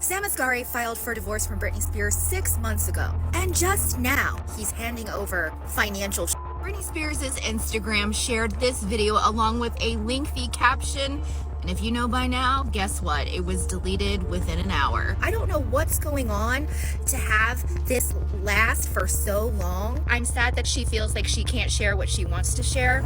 Sam Asghari filed for divorce from Britney Spears 6 months ago, and just now he's handing over financial Britney Spears' Instagram shared this video along with a lengthy caption, and if you know by now, guess what? It was deleted within an hour. I don't know what's going on to have this last for so long. I'm sad that she feels like she can't share what she wants to share.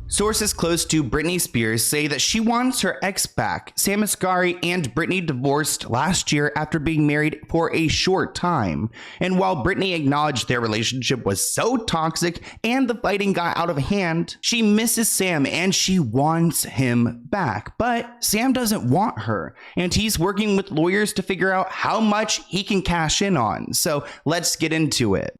Sources close to Britney Spears say that she wants her ex back. Sam Asghari and Britney divorced last year after being married for a short time. And while Britney acknowledged their relationship was so toxic and the fighting got out of hand, she misses Sam and she wants him back. But Sam doesn't want her, and he's working with lawyers to figure out how much he can cash in on. So let's get into it.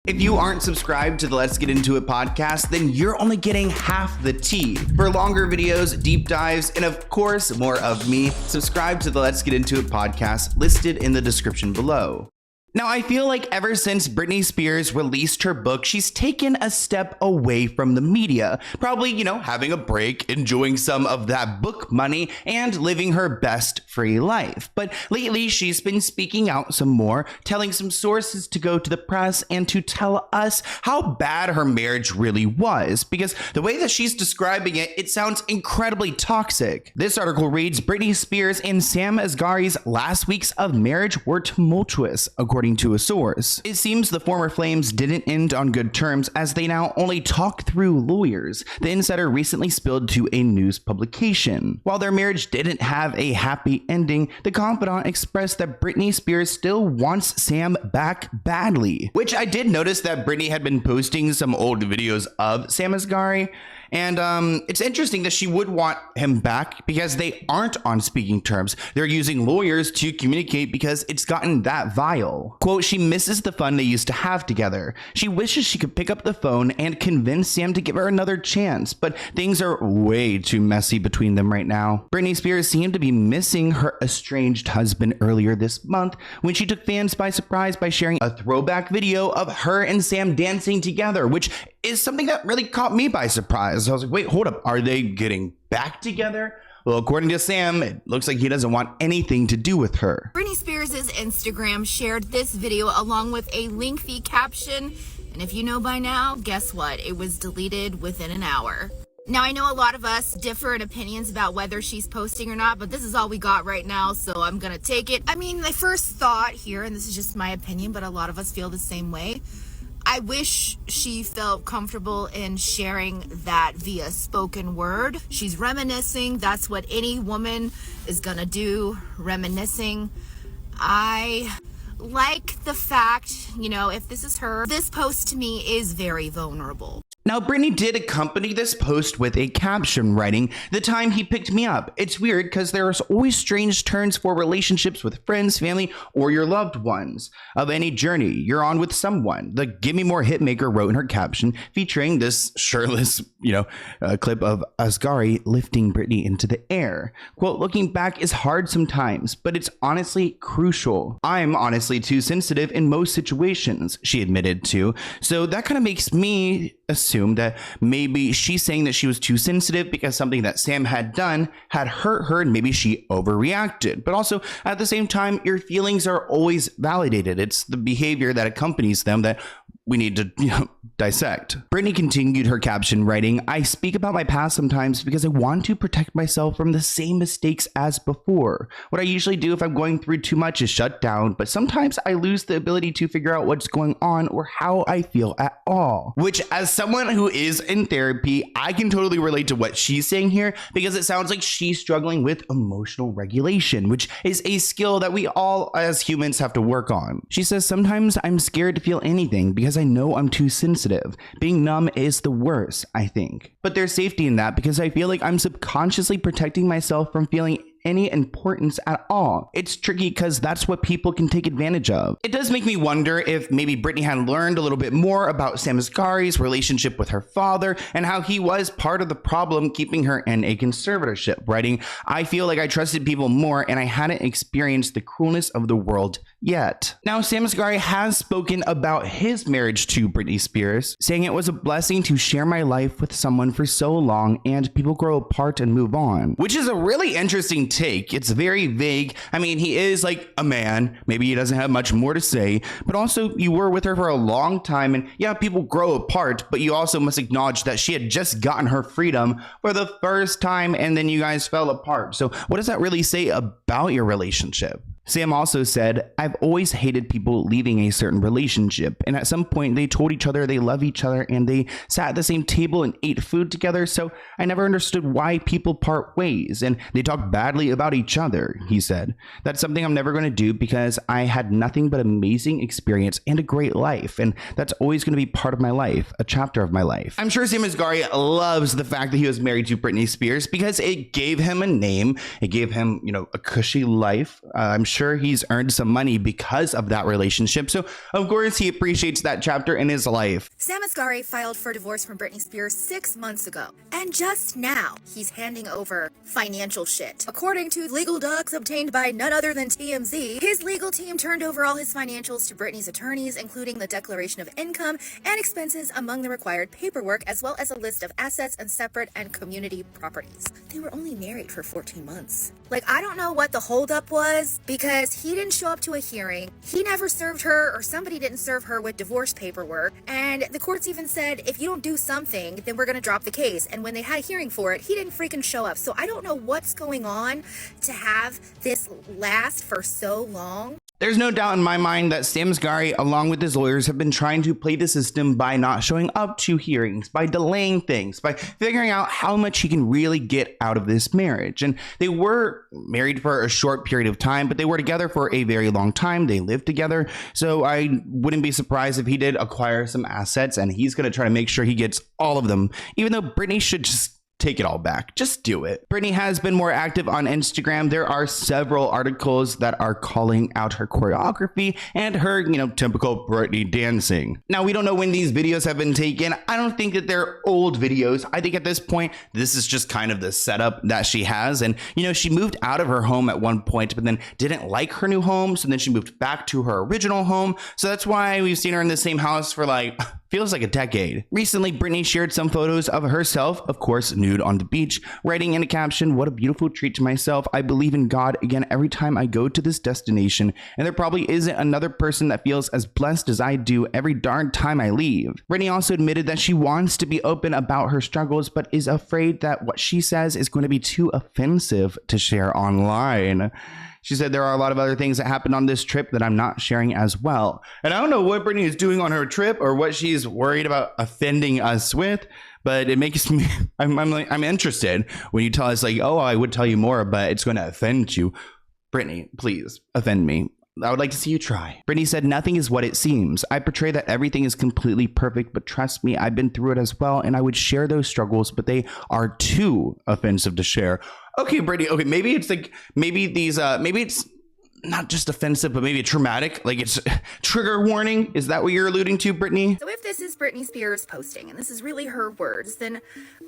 If you aren't subscribed to the Let's Get Into It podcast, then you're only getting half the tea. For longer videos, deep dives, and of course, more of me, subscribe to the Let's Get Into It podcast listed in the description below. Now, I feel like ever since Britney Spears released her book, she's taken a step away from the media. Probably, having a break, enjoying some of that book money, and living her best free life. But lately, she's been speaking out some more, telling some sources to go to the press and to tell us how bad her marriage really was. Because the way that she's describing it, it sounds incredibly toxic. This article reads, Britney Spears and Sam Asghari's last weeks of marriage were tumultuous, according to a source. It seems the former flames didn't end on good terms as they now only talk through lawyers, the insider recently spilled to a news publication. While their marriage didn't have a happy ending, the confidant expressed that Britney Spears still wants Sam back badly. Which I did notice that Britney had been posting some old videos of Sam Asghari. And it's interesting that she would want him back because they aren't on speaking terms. They're using lawyers to communicate because it's gotten that vile. Quote, she misses the fun they used to have together. She wishes she could pick up the phone and convince Sam to give her another chance, but things are way too messy between them right now. Britney Spears seemed to be missing her estranged husband earlier this month when she took fans by surprise by sharing a throwback video of her and Sam dancing together, which is something that really caught me by surprise. I was like, wait, hold up. Are they getting back together? Well, according to Sam, it looks like he doesn't want anything to do with her. Britney Spears' Instagram shared this video along with a lengthy caption. And if you know by now, guess what? It was deleted within an hour. Now, I know a lot of us differ in opinions about whether she's posting or not, but this is all we got right now, so I'm gonna take it. I mean, my first thought here, and this is just my opinion, but a lot of us feel the same way. I wish she felt comfortable in sharing that via spoken word. She's reminiscing. That's what any woman is gonna do, reminiscing. I like the fact, if this is her, this post to me is very vulnerable. Now, Britney did accompany this post with a caption writing, "The time he picked me up. It's weird because there's always strange turns for relationships with friends, family, or your loved ones. Of any journey you're on with someone." The Give Me More hitmaker wrote in her caption, featuring this shirtless, clip of Asghari lifting Britney into the air. Quote, looking back is hard sometimes, but it's honestly crucial. I'm honestly too sensitive in most situations, she admitted to. So that kind of makes me assume that maybe she's saying that she was too sensitive because something that Sam had done had hurt her and maybe she overreacted. But also at the same time, your feelings are always validated. It's the behavior that accompanies them that we need to, dissect. Britney continued her caption writing, I speak about my past sometimes because I want to protect myself from the same mistakes as before. What I usually do if I'm going through too much is shut down, but sometimes I lose the ability to figure out what's going on or how I feel at all. Which, as someone who is in therapy, I can totally relate to what she's saying here because it sounds like she's struggling with emotional regulation, which is a skill that we all as humans have to work on. She says, sometimes I'm scared to feel anything because I know I'm too sensitive. Being numb is the worst, I think. But there's safety in that because I feel like I'm subconsciously protecting myself from feeling any importance at all. It's tricky because that's what people can take advantage of. It does make me wonder if maybe Britney had learned a little bit more about Sam Asghari's relationship with her father and how he was part of the problem keeping her in a conservatorship, writing, "I feel like I trusted people more and I hadn't experienced the cruelness of the world yet." Now, Sam Asghari has spoken about his marriage to Britney Spears, saying it was a blessing to share my life with someone for so long and people grow apart and move on, which is a really interesting take. It's very vague. I mean, he is like a man. Maybe he doesn't have much more to say, but also you were with her for a long time and yeah, people grow apart, but you also must acknowledge that she had just gotten her freedom for the first time and then you guys fell apart. So what does that really say about your relationship? Sam also said, "I've always hated people leaving a certain relationship, and at some point they told each other they love each other and they sat at the same table and ate food together, so I never understood why people part ways and they talk badly about each other," he said. "That's something I'm never going to do because I had nothing but amazing experience and a great life, and that's always going to be part of my life, a chapter of my life." I'm sure Sam Asghari loves the fact that he was married to Britney Spears because it gave him a name, it gave him, a cushy life. I'm sure he's earned some money because of that relationship. So of course he appreciates that chapter in his life. Sam Asghari filed for divorce from Britney Spears 6 months ago. And just now, he's handing over financial shit. According to legal docs obtained by none other than TMZ, his legal team turned over all his financials to Britney's attorneys, including the declaration of income and expenses among the required paperwork, as well as a list of assets and separate and community properties. They were only married for 14 months. I don't know what the holdup was, because he didn't show up to a hearing. He never served her, or somebody didn't serve her with divorce paperwork. And the courts even said, if you don't do something, then we're going to drop the case. And when they had a hearing for it, he didn't freaking show up. So I don't know what's going on to have this last for so long. There's no doubt in my mind that Sam Asghari, along with his lawyers, have been trying to play the system by not showing up to hearings, by delaying things, by figuring out how much he can really get out of this marriage. And they were married for a short period of time, but they were together for a very long time. They lived together. So I wouldn't be surprised if he did acquire some assets and he's going to try to make sure he gets all of them, even though Britney should just take it all back. Just do it. Britney has been more active on Instagram. There are several articles that are calling out her choreography and her, typical Britney dancing. Now, we don't know when these videos have been taken. I don't think that they're old videos. I think at this point, this is just kind of the setup that she has. And, she moved out of her home at one point, but then didn't like her new home. So then she moved back to her original home. So that's why we've seen her in the same house for feels like a decade. Recently, Britney shared some photos of herself, of course, nude on the beach, writing in a caption, "What a beautiful treat to myself. I believe in God again every time I go to this destination, and there probably isn't another person that feels as blessed as I do every darn time I leave." Britney also admitted that she wants to be open about her struggles, but is afraid that what she says is going to be too offensive to share online. She said, "There are a lot of other things that happened on this trip that I'm not sharing as well." And I don't know what Britney is doing on her trip or what she's worried about offending us with, but it makes me, I'm interested when you tell us "Oh, I would tell you more, but it's going to offend you." Britney, please offend me. I would like to see you try. Britney said, "Nothing is what it seems. I portray that everything is completely perfect, but trust me, I've been through it as well, and I would share those struggles, but they are too offensive to share." Okay, Britney. Okay, maybe it's maybe it's not just offensive, but maybe traumatic. It's trigger warning. Is that what you're alluding to, Britney? So if this is Britney Spears posting, and this is really her words, then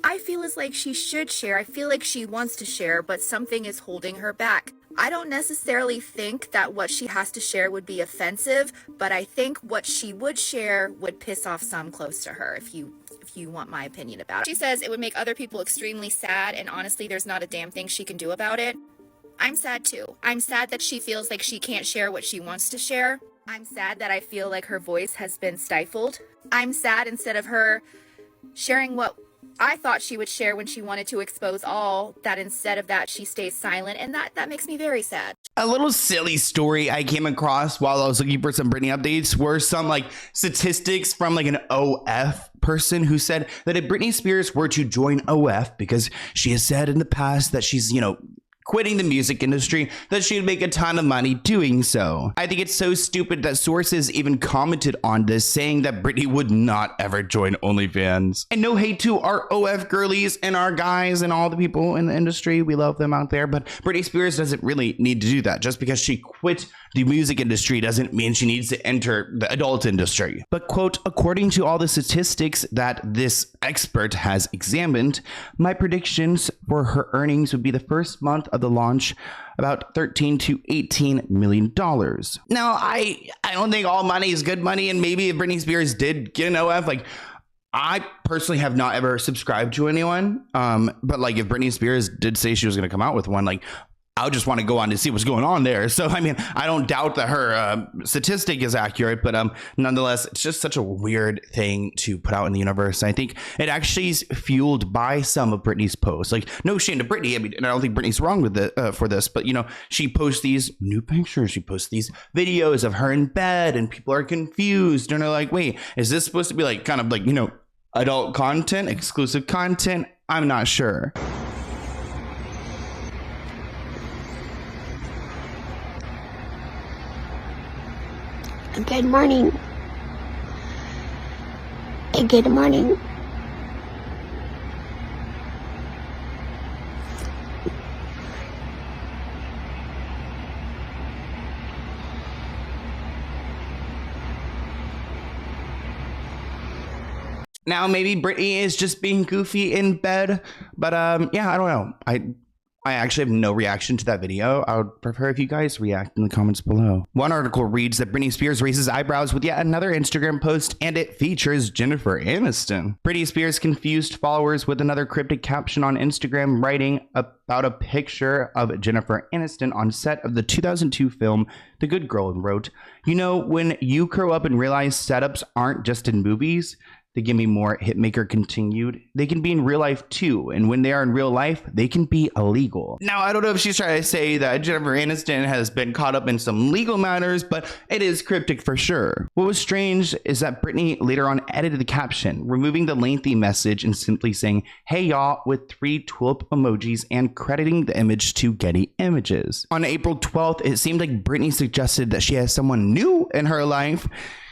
I feel as like she should share. I feel like she wants to share, but something is holding her back. I don't necessarily think that what she has to share would be offensive, but I think what she would share would piss off some close to her, if you want my opinion about it. She says it would make other people extremely sad, and honestly, there's not a damn thing she can do about it. I'm sad too. I'm sad that she feels like she can't share what she wants to share. I'm sad that I feel like her voice has been stifled. I'm sad instead of her sharing what I thought she would share when she wanted to expose all, that instead of that, she stays silent. And that makes me very sad. A little silly story I came across while I was looking for some Britney updates were some statistics from an OF person who said that if Britney Spears were to join OF, because she has said in the past that she's, quitting the music industry, that she'd make a ton of money doing so. I think it's so stupid that sources even commented on this, saying that Britney would not ever join OnlyFans. And no hate to our OF girlies and our guys and all the people in the industry. We love them out there, but Britney Spears doesn't really need to do that. Just because she quit the music industry doesn't mean she needs to enter the adult industry. But quote, according to all the statistics that this expert has examined, my predictions for her earnings would be the first month of the launch about $13 to $18 million. Now, I don't think all money is good money, and maybe if Britney Spears did get an OF, like, I personally have not ever subscribed to anyone, but like if Britney Spears did say she was going to come out with one, like I would just want to go on to see what's going on there. So, I mean, I don't doubt that her statistic is accurate, but nonetheless, it's just such a weird thing to put out in the universe. I think it actually is fueled by some of Britney's posts. Like, no shame to Britney. I mean, and I don't think Britney's wrong with it for this, but, you know, she posts these new pictures. She posts these videos of her in bed, and people are confused. And they're like, wait, is this supposed to be like kind of like, you know, adult content, exclusive content? I'm not sure. Good morning. Good morning. Now, maybe Britney is just being goofy in bed, but yeah, I don't know. I actually have no reaction to that video. I would prefer if you guys react in the comments below. One article reads that Britney Spears raises eyebrows with yet another Instagram post, and it features Jennifer Aniston. Britney Spears confused followers with another cryptic caption on Instagram, writing about a picture of Jennifer Aniston on set of the 2002 film The Good Girl, and wrote, "You know, when you grow up and realize setups aren't just in movies, they can be more." Hitmaker continued, "They can be in real life too, and when they are in real life, they can be illegal." Now, I don't know if she's trying to say that Jennifer Aniston has been caught up in some legal matters, but it is cryptic for sure. What was strange is that Britney later on edited the caption, removing the lengthy message and simply saying, "Hey y'all," with 3 tulip emojis and crediting the image to Getty Images. On April 12th, it seemed like Britney suggested that she has someone new in her life.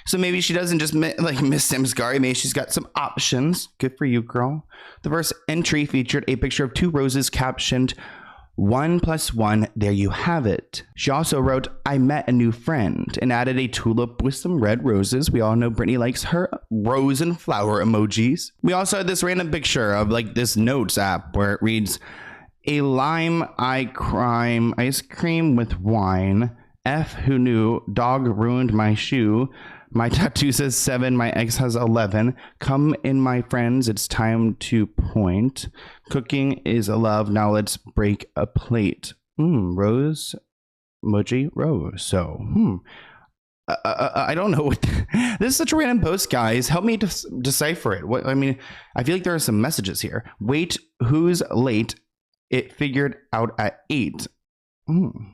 So maybe she doesn't just like miss Sam Asghari. Maybe she's got some options. Good for you, girl. The first entry featured a picture of 2 roses captioned, "1 + 1, there you have it." She also wrote, "I met a new friend," and added a tulip with some red roses. We all know Britney likes her rose and flower emojis. We also had this random picture of like this notes app where it reads, "A lime I crime ice cream with wine. F who knew, dog ruined my shoe. My tattoo says 7, my ex has 11. Come in, my friends, it's time to point. Cooking is a love, now let's break a plate." Rose, emoji, rose. So, I don't know what this is. Such a random post, guys. Help me decipher it. What I mean, I feel like there are some messages here. Wait, who's late? It figured out at 8.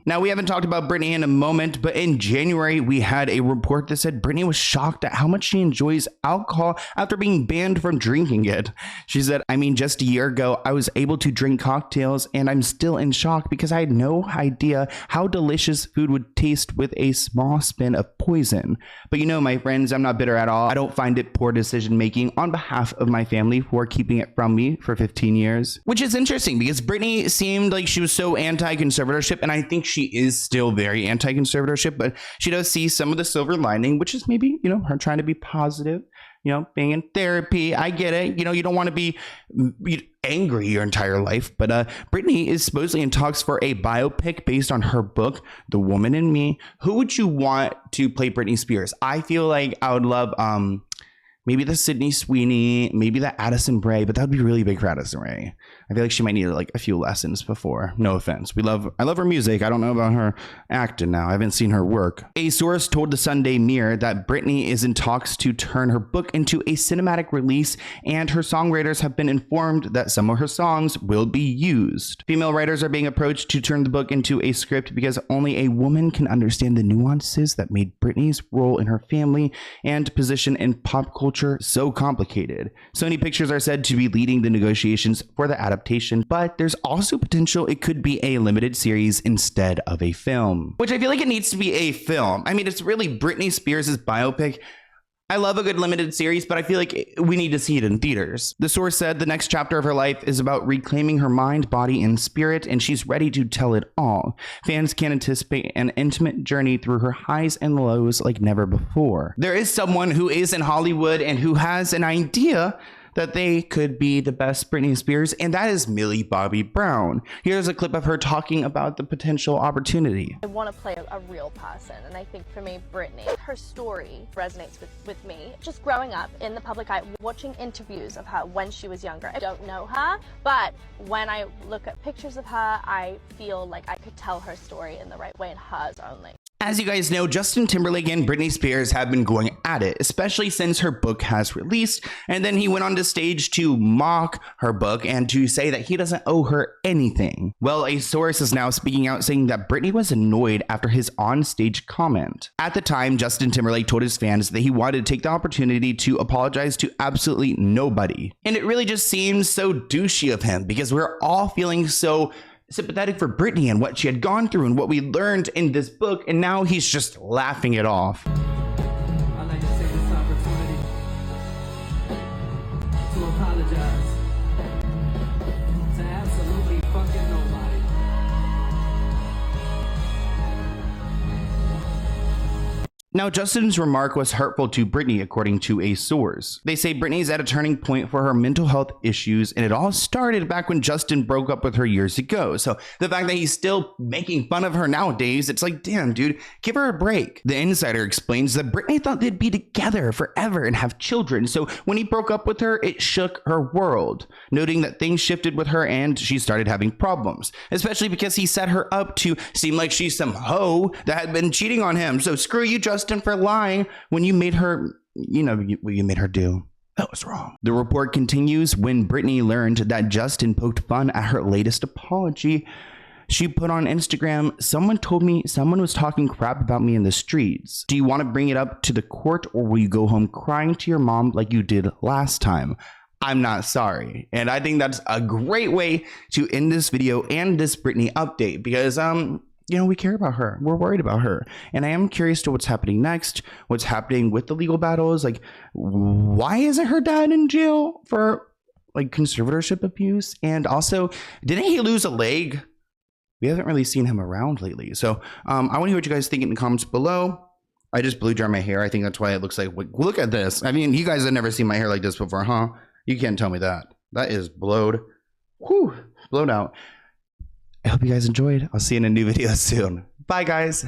Now, we haven't talked about Britney in a moment, but in January, we had a report that said Britney was shocked at how much she enjoys alcohol after being banned from drinking it. She said, "I mean, just a year ago, I was able to drink cocktails, and I'm still in shock because I had no idea how delicious food would taste with a small spin of poison. But you know, my friends, I'm not bitter at all. I don't find it poor decision making on behalf of my family who are keeping it from me for 15 years. Which is interesting because Britney seemed like she was so anti-conservatorship, and I think she is still very anti-conservatorship, but she does see some of the silver lining, which is maybe, you know, her trying to be positive, you know, being in therapy. I get it. You know, you don't want to be angry your entire life, but Britney is supposedly in talks for a biopic based on her book, The Woman in Me. Who would you want to play Britney Spears? I feel like I would love maybe the Sydney Sweeney, maybe the Addison Rae, but that would be really big for Addison Rae. I feel like she might need like a few lessons before. No offense. I love her music. I don't know about her acting now. I haven't seen her work. A source told the Sunday Mirror that Britney is in talks to turn her book into a cinematic release, and her songwriters have been informed that some of her songs will be used. Female writers are being approached to turn the book into a script because only a woman can understand the nuances that made Britney's role in her family and position in pop culture so complicated. Sony Pictures are said to be leading the negotiations for the adaptation adaptation, but there's also potential it could be a limited series instead of a film, which I feel like it needs to be a film. I mean, it's really Britney Spears' biopic. I love a good limited series, but I feel like we need to see it in theaters. The source said the next chapter of her life is about reclaiming her mind, body, and spirit, and she's ready to tell it all. Fans can anticipate an intimate journey through her highs and lows like never before. There is someone who is in Hollywood and who has an idea that they could be the best Britney Spears, and that is Millie Bobby Brown. Here's a clip of her talking about the potential opportunity. I want to play a real person, and I think for me, Britney, her story resonates with me. Just growing up in the public eye, watching interviews of her when she was younger. I don't know her, but when I look at pictures of her, I feel like I could tell her story in the right way, and hers only. As you guys know, Justin Timberlake and Britney Spears have been going at it, especially since her book has released, and then he went on to stage to mock her book and to say that he doesn't owe her anything. Well, a source is now speaking out saying that Britney was annoyed after his on-stage comment. At the time, Justin Timberlake told his fans that he wanted to take the opportunity to apologize to absolutely nobody. And it really just seems so douchey of him because we're all feeling so sympathetic for Britney and what she had gone through and what we learned in this book, and now he's just laughing it off. I'd like to take this opportunity to apologize to absolutely fucking nobody. Now, Justin's remark was hurtful to Britney, according to a source. They say Britney's at a turning point for her mental health issues, and it all started back when Justin broke up with her years ago. So the fact that he's still making fun of her nowadays, it's like, damn, dude, give her a break. The insider explains that Britney thought they'd be together forever and have children. So when he broke up with her, it shook her world, noting that things shifted with her and she started having problems, especially because he set her up to seem like she's some hoe that had been cheating on him. So screw you, Justin, for lying when you made her, what you made her do. That was wrong. The report continues. When Britney learned that Justin poked fun at her latest apology, she put on Instagram, "Someone told me someone was talking crap about me in the streets. Do you want to bring it up to the court, or will you go home crying to your mom like you did last time? I'm not sorry." And I think that's a great way to end this video and this Britney update because, we care about her. We're worried about her. And I am curious to what's happening next, what's happening with the legal battles. Like, why isn't her dad in jail for conservatorship abuse? And also, didn't he lose a leg? We haven't really seen him around lately. So I want to hear what you guys think in the comments below. I just blew dry my hair. I think that's why it looks like, look at this. I mean, you guys have never seen my hair like this before, huh? You can't tell me that. That is blowed. Whew, blowed out. I hope you guys enjoyed. I'll see you in a new video soon. Bye, guys.